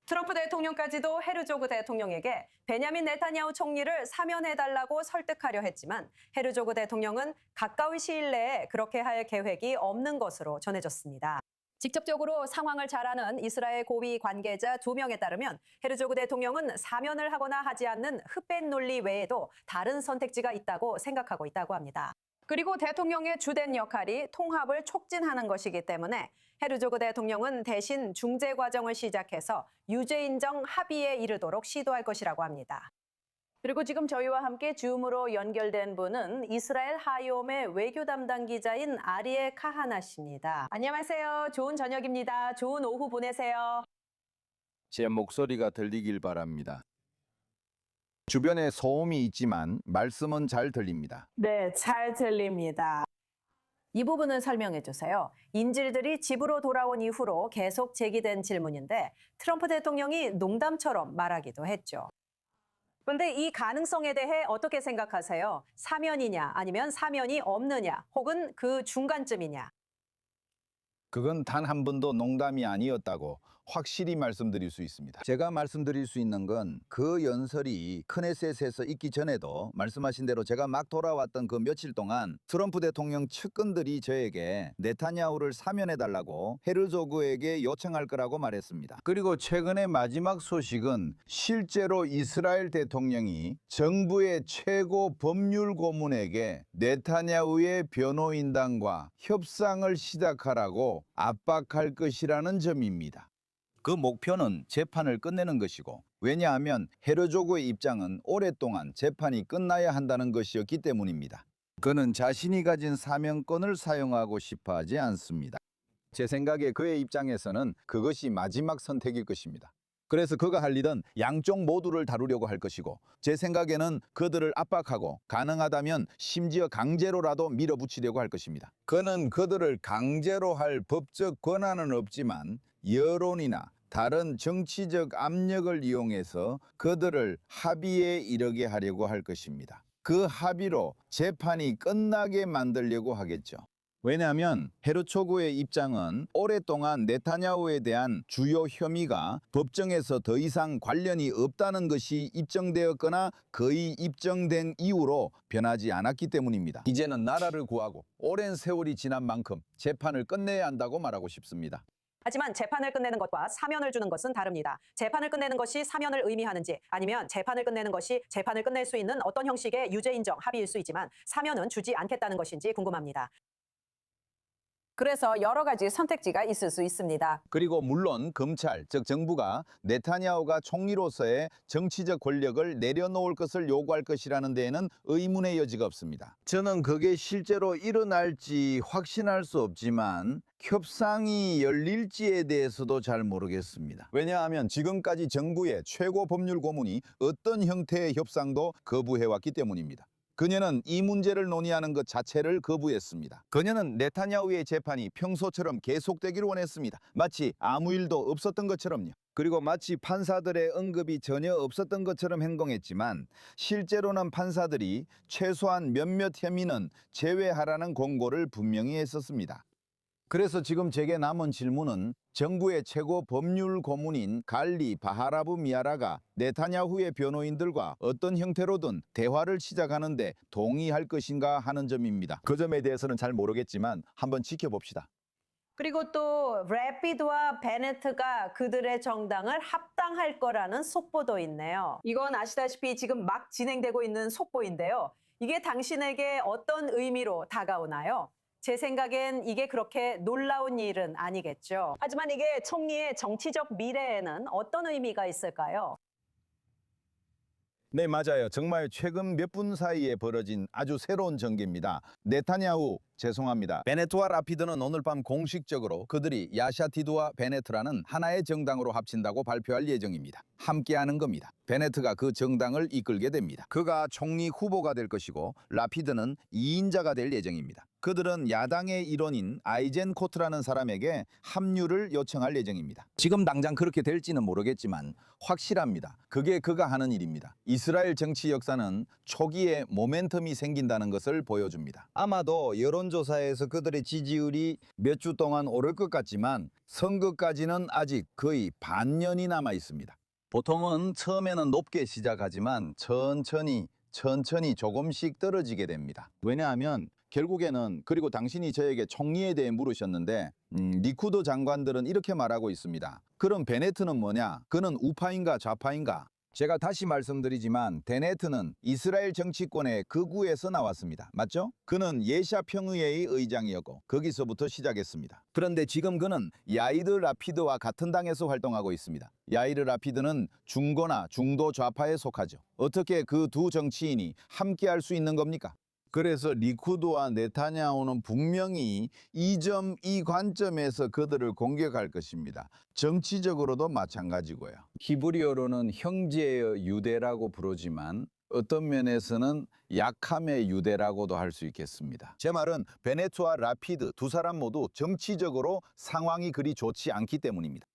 트럼프 대통령까지도 헤르조그 대통령에게 베냐민 네타냐후 총리를 사면해달라고 설득하려 했지만 헤르조그 대통령은 가까운 시일 내에 그렇게 할 계획이 없는 것으로 전해졌습니다. 직접적으로 상황을 잘 아는 이스라엘 고위 관계자 2명에 따르면 헤르조그 대통령은 사면을 하거나 하지 않는 흑백 논리 외에도 다른 선택지가 있다고 생각하고 있다고 합니다. 그리고 대통령의 주된 역할이 통합을 촉진하는 것이기 때문에 헤르조그 대통령은 대신 중재 과정을 시작해서 유죄 인정 합의에 이르도록 시도할 것이라고 합니다. 그리고 지금 저희와 함께 줌으로 연결된 분은 이스라엘 하이옴의 외교 담당 기자인 아리에 카하나 씨입니다. 안녕하세요. 좋은 저녁입니다. 좋은 오후 보내세요. 제 목소리가 들리길 바랍니다. 주변에 소음이 있지만 말씀은 잘 들립니다. 네, 잘 들립니다. 이 부분을 설명해 주세요. 인질들이 집으로 돌아온 이후로 계속 제기된 질문인데 트럼프 대통령이 농담처럼 말하기도 했죠. 그런데 이 가능성에 대해 어떻게 생각하세요? 사면이냐 아니면 사면이 없느냐 혹은 그 중간쯤이냐? 그건 단 한 번도 농담이 아니었다고 확실히 말씀드릴 수 있습니다. 제가 말씀드릴 수 있는 건 그 연설이 크네셋에서 있기 전에도 말씀하신 대로 제가 막 돌아왔던 그 며칠 동안 트럼프 대통령 측근들이 저에게 네타냐후를 사면해달라고 헤르조그에게 요청할 거라고 말했습니다. 그리고 최근의 마지막 소식은 실제로 이스라엘 대통령이 정부의 최고 법률 고문에게 네타냐후의 변호인단과 협상을 시작하라고 압박할 것이라는 점입니다. 그 목표는 재판을 끝내는 것이고, 왜냐하면 헤르조그의 입장은 오랫동안 재판이 끝나야 한다는 것이었기 때문입니다. 그는 자신이 가진 사면권을 사용하고 싶어 하지 않습니다. 제 생각에 그의 입장에서는 그것이 마지막 선택일 것입니다. 그래서 그가 할 일은 양쪽 모두를 다루려고 할 것이고, 제 생각에는 그들을 압박하고 가능하다면 심지어 강제로라도 밀어붙이려고 할 것입니다. 그는 그들을 강제로 할 법적 권한은 없지만 여론이나 다른 정치적 압력을 이용해서 그들을 합의에 이르게 하려고 할 것입니다. 그 합의로 재판이 끝나게 만들려고 하겠죠. 왜냐하면 헤르조그의 입장은 오랫동안 네타냐후에 대한 주요 혐의가 법정에서 더 이상 관련이 없다는 것이 입증되었거나 거의 입증된 이후로 변하지 않았기 때문입니다. 이제는 나라를 구하고 오랜 세월이 지난 만큼 재판을 끝내야 한다고 말하고 싶습니다. 하지만 재판을 끝내는 것과 사면을 주는 것은 다릅니다. 재판을 끝내는 것이 사면을 의미하는지 아니면 재판을 끝내는 것이 재판을 끝낼 수 있는 어떤 형식의 유죄 인정 합의일 수 있지만 사면은 주지 않겠다는 것인지 궁금합니다. 그래서 여러 가지 선택지가 있을 수 있습니다. 그리고 물론 검찰, 즉 정부가 네타냐후가 총리로서의 정치적 권력을 내려놓을 것을 요구할 것이라는 데에는 의문의 여지가 없습니다. 저는 그게 실제로 일어날지 확신할 수 없지만 협상이 열릴지에 대해서도 잘 모르겠습니다. 왜냐하면 지금까지 정부의 최고 법률 고문이 어떤 형태의 협상도 거부해왔기 때문입니다. 그녀는 이 문제를 논의하는 것 자체를 거부했습니다. 그녀는 네타냐후의 재판이 평소처럼 계속되기를 원했습니다. 마치 아무 일도 없었던 것처럼요. 그리고 마치 판사들의 언급이 전혀 없었던 것처럼 행동했지만 실제로는 판사들이 최소한 몇몇 혐의는 제외하라는 권고를 분명히 했었습니다. 그래서 지금 제게 남은 질문은 정부의 최고 법률 고문인 갈리 바하라브 미아라가 네타냐후의 변호인들과 어떤 형태로든 대화를 시작하는데 동의할 것인가 하는 점입니다. 그 점에 대해서는 잘 모르겠지만 한번 지켜봅시다. 그리고 또 래피드와 베네트가 그들의 정당을 합당할 거라는 속보도 있네요. 이건 아시다시피 지금 막 진행되고 있는 속보인데요. 이게 당신에게 어떤 의미로 다가오나요? 제 생각엔 이게 그렇게 놀라운 일은 아니겠죠. 하지만 이게 총리의 정치적 미래에는 어떤 의미가 있을까요? 네, 맞아요. 정말 최근 몇 분 사이에 벌어진 아주 새로운 전개입니다. 네타냐후, 죄송합니다. 베네트와 라피드는 오늘 밤 공식적으로 그들이 야샤티드와 베네트라는 하나의 정당으로 합친다고 발표할 예정입니다. 함께하는 겁니다. 베네트가 그 정당을 이끌게 됩니다. 그가 총리 후보가 될 것이고 라피드는 2인자가 될 예정입니다. 그들은 야당의 일원인 아이젠코트라는 사람에게 합류를 요청할 예정입니다. 지금 당장 그렇게 될지는 모르겠지만 확실합니다. 그게 그가 하는 일입니다. 이스라엘 정치 역사는 초기에 모멘텀이 생긴다는 것을 보여줍니다. 아마도 여론 여론조사에서 그들의 지지율이 몇 주 동안 오를 것 같지만 선거까지는 아직 거의 반년이 남아 있습니다. 보통은 처음에는 높게 시작하지만 천천히 조금씩 떨어지게 됩니다. 왜냐하면 결국에는, 그리고 당신이 저에게 총리에 대해 물으셨는데 리쿠드 장관들은 이렇게 말하고 있습니다. 그럼 베네트는 뭐냐? 그는 우파인가 좌파인가? 제가 다시 말씀드리지만 베네트는 이스라엘 정치권의 극우에서 나왔습니다. 맞죠? 그는 예샤 평의회의 의장이었고 거기서부터 시작했습니다. 그런데 지금 그는 야이르 라피드와 같은 당에서 활동하고 있습니다. 야이르 라피드는 중도나 중도 좌파에 속하죠. 어떻게 그 두 정치인이 함께 할 수 있는 겁니까? 그래서 리쿠드와 네타냐후는 분명히 이 관점에서 그들을 공격할 것입니다. 정치적으로도 마찬가지고요. 히브리어로는 형제의 유대라고 부르지만 어떤 면에서는 약함의 유대라고도 할 수 있겠습니다. 제 말은 베네트와 라피드 두 사람 모두 정치적으로 상황이 그리 좋지 않기 때문입니다.